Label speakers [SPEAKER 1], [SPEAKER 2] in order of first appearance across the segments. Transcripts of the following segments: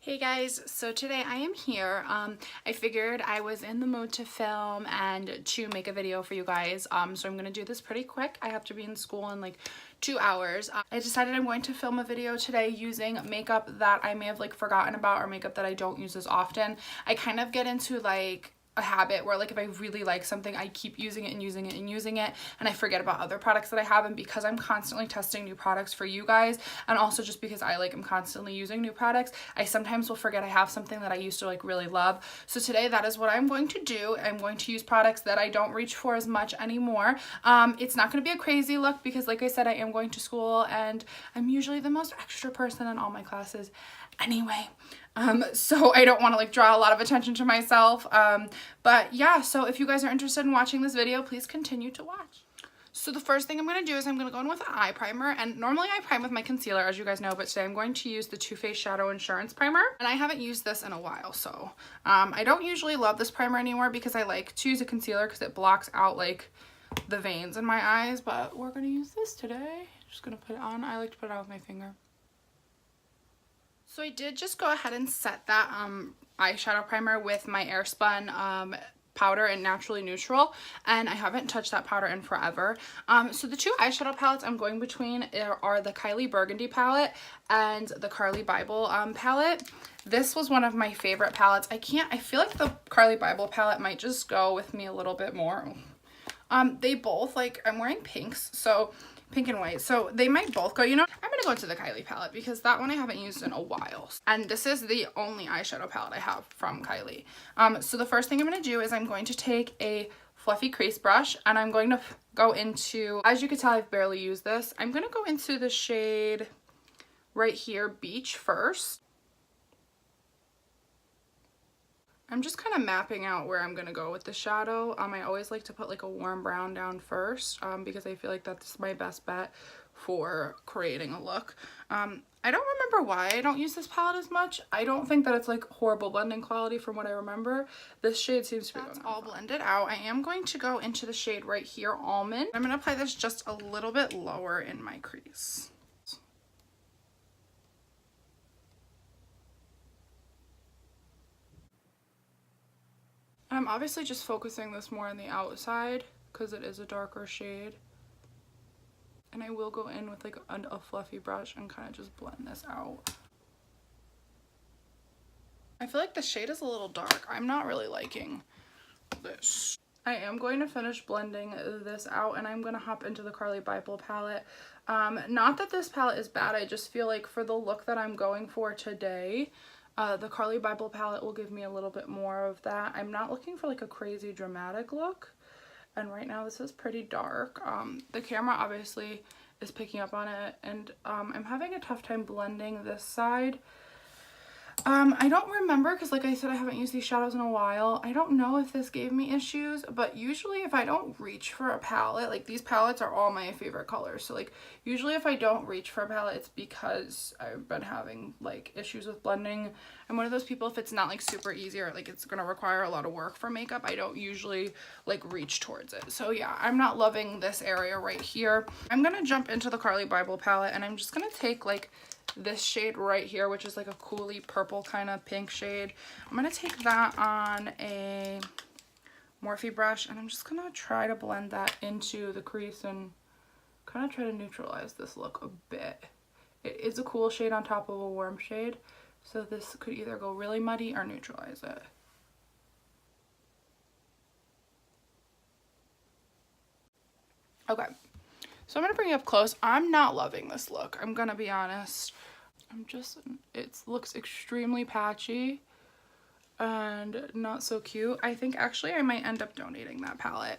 [SPEAKER 1] Hey guys, so today I am here. I figured I was in the mood to film and to make a video for you guys. So I'm gonna do this pretty quick. I have to be in school in like 2 hours. I decided I'm going to film a video today using makeup that I may have like forgotten about or makeup that I don't use as often. I kind of get into like a habit where like if I really like something I keep using it and using it and using it and I forget about other products that I have. And because I'm constantly testing new products for you guys, and also just because I am constantly using new products, I sometimes will forget I have something that I used to like really love. So today that is what I'm going to do. I'm going to use products that I don't reach for as much anymore. It's not going to be a crazy look because like I said, I am going to school and I'm usually the most extra person in all my classes anyway. So I don't want to like draw a lot of attention to myself. But yeah, so if you guys are interested in watching this video, please continue to watch. So the first thing I'm going to do is I'm going to go in with an eye primer, and normally I prime with my concealer, as you guys know, but today I'm going to use the Too Faced Shadow Insurance Primer, and I haven't used this in a while, so I don't usually love this primer anymore because I like to use a concealer because it blocks out like the veins in my eyes, but we're going to use this today. Just going to put it on. I like to put it on with my finger. So I did just go ahead and set that eyeshadow primer with my Airspun powder in Naturally Neutral, and I haven't touched that powder in forever. So the two eyeshadow palettes I'm going between are the Kylie Burgundy palette and the Carli Bybel palette. This was one of my favorite palettes. I feel like the Carli Bybel palette might just go with me a little bit more. They both, like, I'm wearing pinks, so pink and white, so they might both go. You know, I'm gonna go into the Kylie palette because that one I haven't used in a while, and this is the only eyeshadow palette I have from Kylie. So the first thing I'm gonna do is I'm going to take a fluffy crease brush and I'm going to go into, as you can tell I've barely used this, I'm gonna go into the shade right here, Beach, first. I'm just kind of mapping out where I'm going to go with the shadow. I always like to put like a warm brown down first because I feel like that's my best bet for creating a look. I don't remember why I don't use this palette as much. I don't think that it's like horrible blending quality from what I remember. This shade seems to be all blended out. I am going to go into the shade right here, Almond. I'm going to apply this just a little bit lower in my crease. I'm obviously just focusing this more on the outside because it is a darker shade. And I will go in with like a fluffy brush and kind of just blend this out. I feel like the shade is a little dark. I'm not really liking this. I am going to finish blending this out and I'm going to hop into the Carli Bybel palette. Not that this palette is bad, I just feel like for the look that I'm going for today, the Carli Bybel palette will give me a little bit more of that. I'm not looking for like a crazy dramatic look, and right now this is pretty dark. The camera obviously is picking up on it, and I'm having a tough time blending this side. I don't remember because like I said, I haven't used these shadows in a while. I don't know if this gave me issues, but usually if I don't reach for a palette, like these palettes are all my favorite colors, so like usually if I don't reach for a palette, it's because I've been having like issues with blending. I'm one of those people, if it's not like super easy or like it's gonna require a lot of work for makeup, I don't usually like reach towards it. So yeah, I'm not loving this area right here. I'm gonna jump into the Carli Bybel palette and I'm just gonna take like this shade right here, which is like a coolie purple kind of pink shade. I'm going to take that on a Morphe brush and I'm just going to try to blend that into the crease and kind of try to neutralize this look a bit. It is a cool shade on top of a warm shade, so this could either go really muddy or neutralize it. Okay, so I'm going to bring it up close. I'm not loving this look, I'm going to be honest. It looks extremely patchy and not so cute. I think actually I might end up donating that palette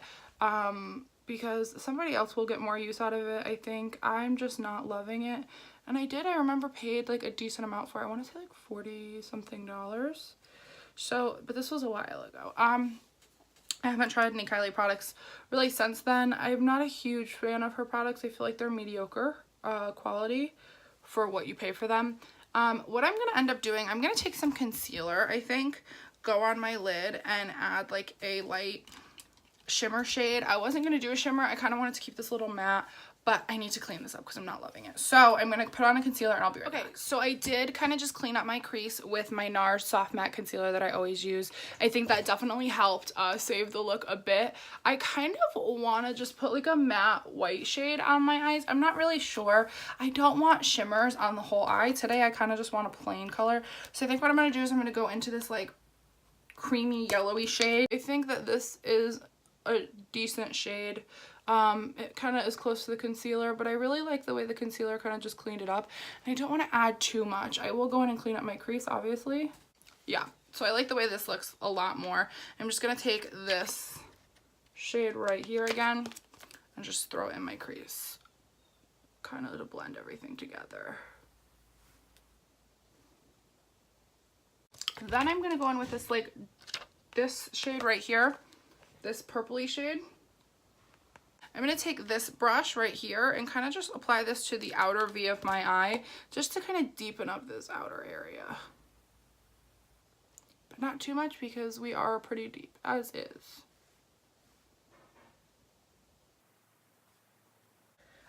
[SPEAKER 1] because somebody else will get more use out of it. I think I'm just not loving it. And I remember paid like a decent amount for it. I want to say like $40 something. So, but this was a while ago. I haven't tried any Kylie products really since then. I'm not a huge fan of her products. I feel like they're mediocre quality for what you pay for them. What I'm gonna end up doing, I'm gonna take some concealer, I think, go on my lid and add like a light shimmer shade. I wasn't gonna do a shimmer, I kind of wanted to keep this little matte, but I need to clean this up because I'm not loving it. So I'm going to put on a concealer and I'll be right back. Okay, so I did kind of just clean up my crease with my NARS Soft Matte Concealer that I always use. I think that definitely helped save the look a bit. I kind of want to just put like a matte white shade on my eyes. I'm not really sure. I don't want shimmers on the whole eye. Today I kind of just want a plain color. So I think what I'm going to do is I'm going to go into this like creamy yellowy shade. I think that this is a decent shade. It kind of is close to the concealer, but I really like the way the concealer kind of just cleaned it up. And I don't want to add too much. I will go in and clean up my crease, obviously. Yeah, so I like the way this looks a lot more. I'm just going to take this shade right here again and just throw it in my crease, kind of to blend everything together. Then I'm going to go in with this, like, this shade right here, this purpley shade. I'm going to take this brush right here and kind of just apply this to the outer V of my eye just to kind of deepen up this outer area. But not too much because we are pretty deep as is.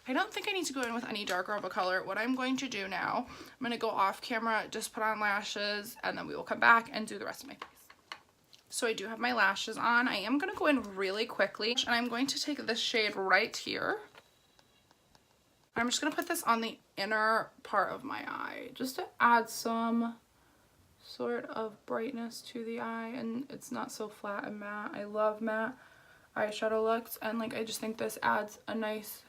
[SPEAKER 1] I don't think I need to go in with any darker of a color. What I'm going to do now, I'm going to go off camera, just put on lashes, and then we will come back and do the rest of my face. So I do have my lashes on. I am going to go in really quickly, and I'm going to take this shade right here. I'm just going to put this on the inner part of my eye just to add some sort of brightness to the eye, and it's not so flat and matte. I love matte eyeshadow looks, and like I just think this adds a nice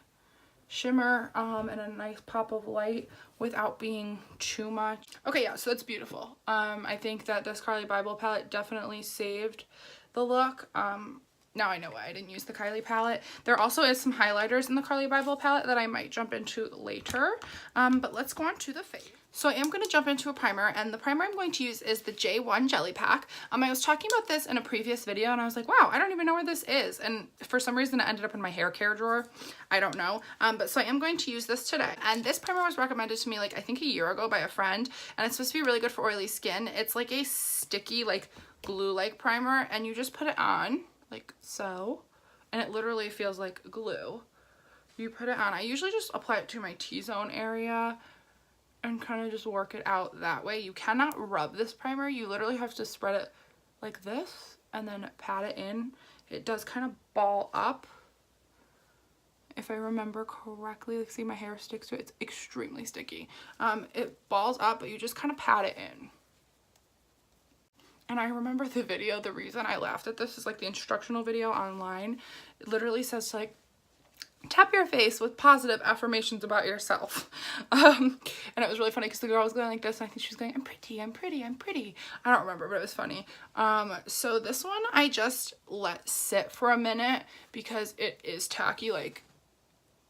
[SPEAKER 1] shimmer and a nice pop of light without being too much. Okay, yeah, so that's beautiful. I think that this Carli Bybel palette definitely saved the look. Now I know why I didn't use the Kylie palette. There also is some highlighters in the Carli Bybel palette that I might jump into later. But let's go on to the face. So I am going to jump into a primer, and the primer I'm going to use is the J1 Jelly Pack. I was talking about this in a previous video, and I was like, wow, I don't even know where this is. And for some reason, it ended up in my hair care drawer. I don't know. But so I am going to use this today. And this primer was recommended to me, like, I think a year ago by a friend, and it's supposed to be really good for oily skin. It's like a sticky, like, glue-like primer, and you just put it on, like so, and it literally feels like glue. You put it on. I usually just apply it to my T-zone area and kind of just work it out that way. You cannot rub this primer. You literally have to spread it like this and then pat it in. It does kind of ball up, if I remember correctly. Like, see, my hair sticks to it. It's extremely sticky. It balls up, but you just kind of pat it in. And I remember the video, the reason I laughed at this is like the instructional video online. It literally says to, like, tap your face with positive affirmations about yourself. And it was really funny because the girl was going like this, and I think she was going, I'm pretty, I'm pretty, I'm pretty. I don't remember, but it was funny. So this one I just let sit for a minute because it is tacky. Like,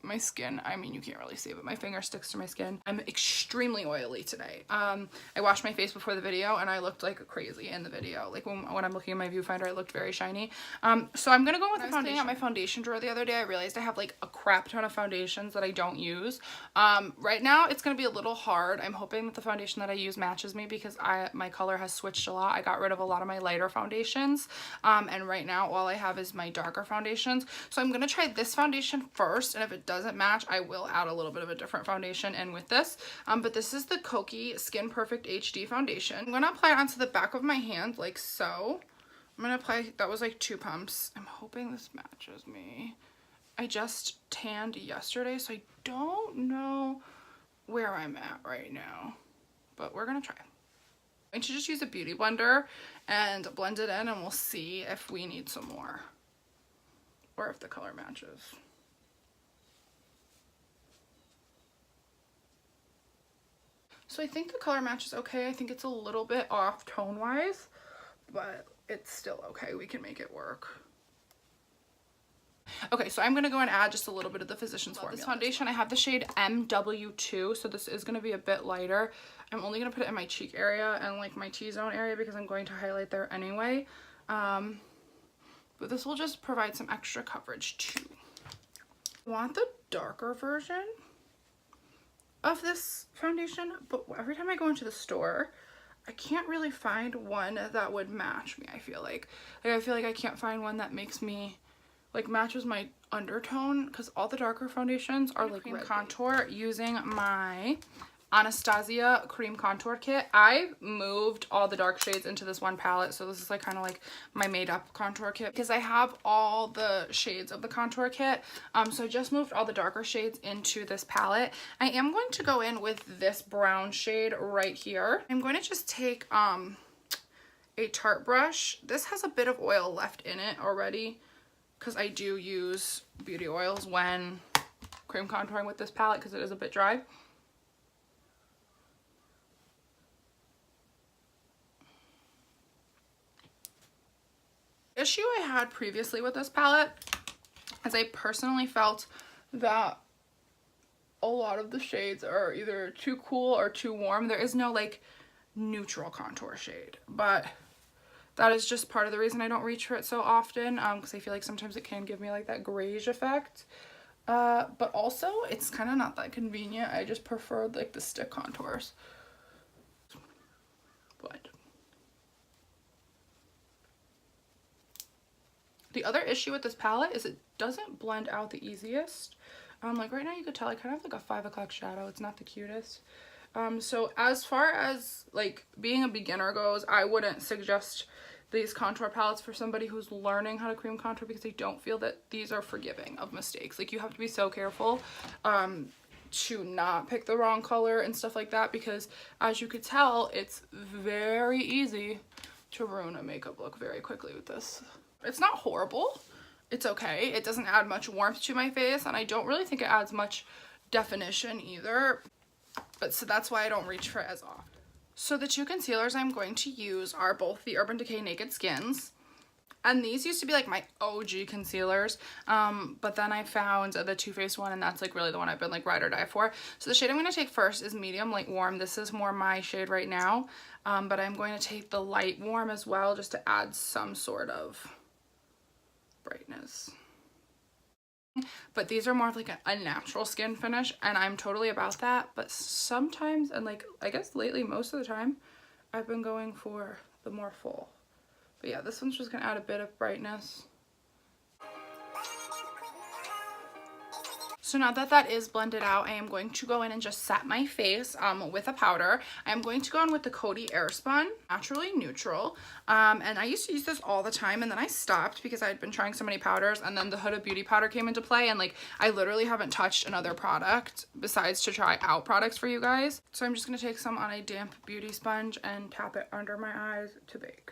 [SPEAKER 1] my skin, I mean, you can't really see it, but my finger sticks to my skin. I'm extremely oily today. I washed my face before the video, and I looked like crazy in the video. Like, when I'm looking at my viewfinder, I looked very shiny. So I'm gonna go with the foundation. Cleaning out my foundation drawer the other day, I realized I have like a crap ton of foundations that I don't use. Right now it's gonna be a little hard. I'm hoping that the foundation that I use matches me because my color has switched a lot. I got rid of a lot of my lighter foundations, and right now all I have is my darker foundations. So I'm gonna try this foundation first, and if it doesn't match, I will add a little bit of a different foundation in with this. But this is the Kokie Skin Perfect HD foundation. I'm gonna apply it onto the back of my hand like so. I'm gonna apply, that was like 2 pumps. I'm hoping this matches me. I just tanned yesterday, so I don't know where I'm at right now, but we're gonna try. I'm going to just use a beauty blender and blend it in, and we'll see if we need some more or if the color matches. So I think the color match is okay. I think it's a little bit off tone wise, but it's still okay. We can make it work. Okay, so I'm going to go and add just a little bit of the Physicians Formula. This foundation, I have the shade MW2, so this is going to be a bit lighter. I'm only going to put it in my cheek area and like my T-zone area because I'm going to highlight there anyway. But this will just provide some extra coverage too. I want the darker version of this foundation, but every time I go into the store, I can't really find one that would match me. I feel like I can't find one that makes me like matches my undertone, because all the darker foundations are like cream contour using my Anastasia cream contour kit. I moved all the dark shades into this one palette, so this is like kind of like my made up contour kit because I have all the shades of the contour kit. So I just moved all the darker shades into this palette. I am going to go in with this brown shade right here. I'm going to just take a Tarte brush. This has a bit of oil left in it already because I do use beauty oils when cream contouring with this palette because it is a bit dry. Issue I had previously with this palette is I personally felt that a lot of the shades are either too cool or too warm. There is no like neutral contour shade, but that is just part of the reason I don't reach for it so often, because I feel like sometimes it can give me like that grayish effect, but also it's kind of not that convenient. I just prefer like the stick contours. But the other issue with this palette is it doesn't blend out the easiest. Like right now you could tell I kind of have like a 5 o'clock shadow. It's not the cutest. So as far as like being a beginner goes, I wouldn't suggest these contour palettes for somebody who's learning how to cream contour because I don't feel that these are forgiving of mistakes. Like you have to be so careful to not pick the wrong color and stuff like that, because as you could tell, it's very easy to ruin a makeup look very quickly with this. It's not horrible. It's okay. It doesn't add much warmth to my face, and I don't really think it adds much definition either. But so that's why I don't reach for it as often. So the two concealers I'm going to use are both the Urban Decay Naked Skins. And these used to be like my OG concealers, but then I found the Too Faced one, and that's like really the one I've been like ride or die for. So the shade I'm going to take first is Medium Light Warm. This is more my shade right now, but I'm going to take the Light Warm as well just to add some sort of brightness. But these are more of like a natural skin finish, and I'm totally about that. But sometimes, and like I guess lately most of the time, I've been going for the more full. But yeah, this one's just gonna add a bit of brightness. So now that that is blended out, I am going to go in and just set my face with a powder. I'm going to go in with the Coty Airspun Naturally Neutral. And I used to use this all the time, and then I stopped because I had been trying so many powders, and then the Huda Beauty powder came into play, and like I literally haven't touched another product besides to try out products for you guys. So I'm just going to take some on a damp beauty sponge and tap it under my eyes to bake.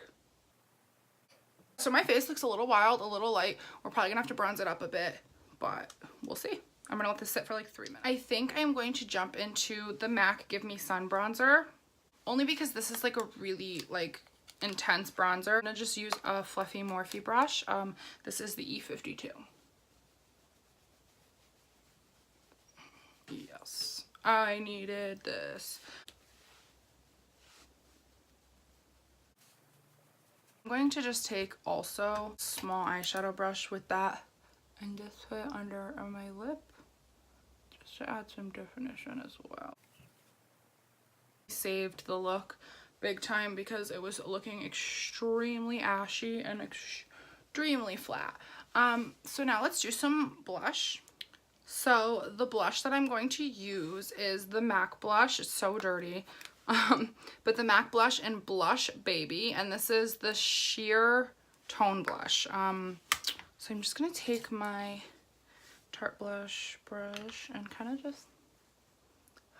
[SPEAKER 1] So my face looks a little wild, a little light. We're probably gonna have to bronze it up a bit, but we'll see. I'm gonna let this sit for like 3 minutes. I think I'm going to jump into the MAC Give Me Sun bronzer, only because this is like a really like intense bronzer. I'm gonna just use a fluffy Morphe brush. This is the E52. Yes, I needed this. I'm going to just take also a small eyeshadow brush with that and just put it under my lip just to add some definition as well. Saved the look big time because it was looking extremely ashy and extremely flat. So now let's do some blush. So the blush that I'm going to use is the MAC blush. It's so dirty. But the MAC blush in Blush Baby, and this is the sheer tone blush. So I'm just gonna take my Tarte blush brush and kind of just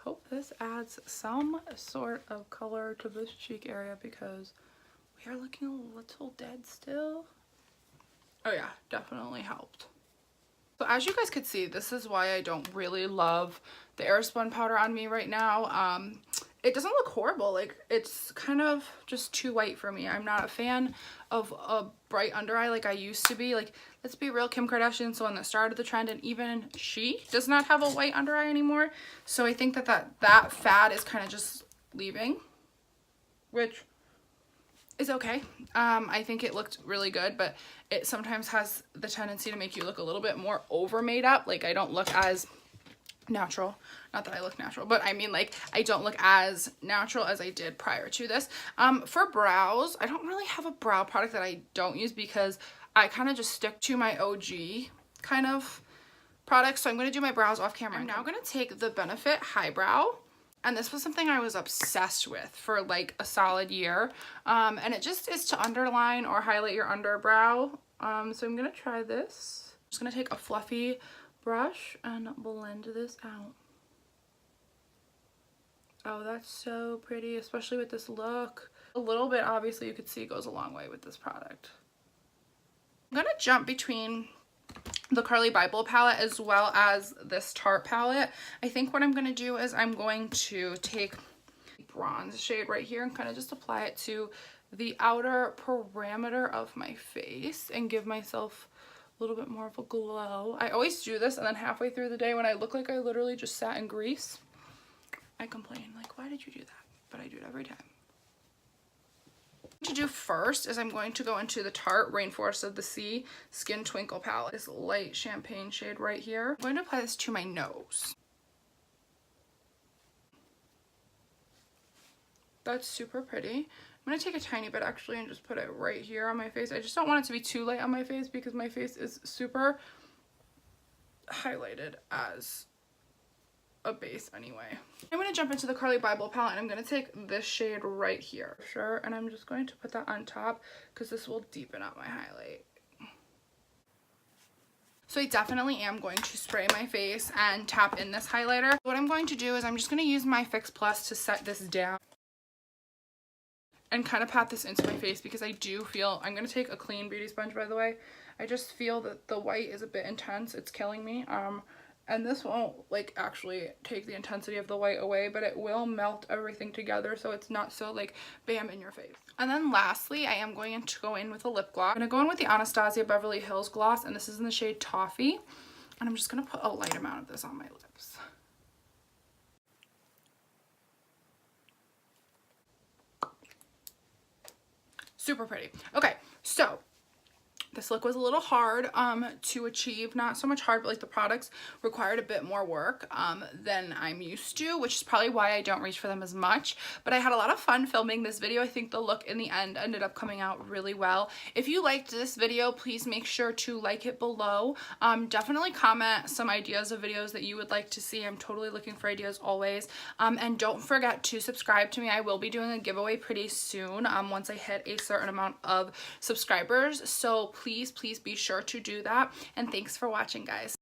[SPEAKER 1] hope this adds some sort of color to this cheek area because we are looking a little dead still. Oh yeah, definitely helped. So as you guys could see, this is why I don't really love the Airspun powder on me right now. It doesn't look horrible. Like, it's kind of just too white for me. I'm not a fan of a bright under eye like I used to be. Like, let's be real, Kim Kardashian's the one that started the trend, and even she does not have a white under eye anymore. So I think that fad is kind of just leaving, which is okay. I think it looked really good, but it sometimes has the tendency to make you look a little bit more over made up. Like, I don't look as natural. Not that I look natural, but I mean, like, I don't look as natural as I did prior to this. For brows, I don't really have a brow product that I don't use because I kind of just stick to my OG kind of products. So I'm going to do my brows off camera. I'm now going to take the Benefit Highbrow. And this was something I was obsessed with for like a solid year. And it just is to underline or highlight your underbrow. So I'm going to try this. I'm just going to take a fluffy brush and blend this out. Oh, that's so pretty, especially with this look. A little bit, obviously, you could see goes a long way with this product. I'm going to jump between the Carli Bybel palette as well as this Tarte palette. I think what I'm going to do is I'm going to take bronze shade right here and kind of just apply it to the outer parameter of my face and give myself a little bit more of a glow. I always do this, and then halfway through the day when I look like I literally just sat in grease, I complain like, why did you do that? But I do it every time. What to do first is I'm going to go into the Tarte Rainforest of the Sea Skin Twinkle palette. This light champagne shade right here. I'm going to apply this to my nose. That's super pretty. I'm going to take a tiny bit actually and just put it right here on my face. I just don't want it to be too light on my face because my face is super highlighted as a base anyway. I'm going to jump into the Carli Bybel palette and I'm going to take this shade right here. Sure, and I'm just going to put that on top because this will deepen up my highlight. So I definitely am going to spray my face and tap in this highlighter. What I'm going to do is I'm just going to use my Fix Plus to set this down and kind of pat this into my face because I do feel, I'm going to take a clean beauty sponge by the way. I just feel that the white is a bit intense. It's killing me. And this won't like actually take the intensity of the white away, but it will melt everything together so it's not so like bam in your face. And then lastly, I am going to go in with a lip gloss. I'm going to go in with the Anastasia Beverly Hills gloss, and this is in the shade Toffee. And I'm just going to put a light amount of this on my lips. Super pretty. Okay, so this look was a little hard to achieve. Not so much hard, but like the products required a bit more work than I'm used to, which is probably why I don't reach for them as much. But I had a lot of fun filming this video. I think the look in the end ended up coming out really well. If you liked this video, please make sure to like it below. Definitely comment some ideas of videos that you would like to see. I'm totally looking for ideas always. And don't forget to subscribe to me. I will be doing a giveaway pretty soon once I hit a certain amount of subscribers. So please be sure to do that. And thanks for watching, guys.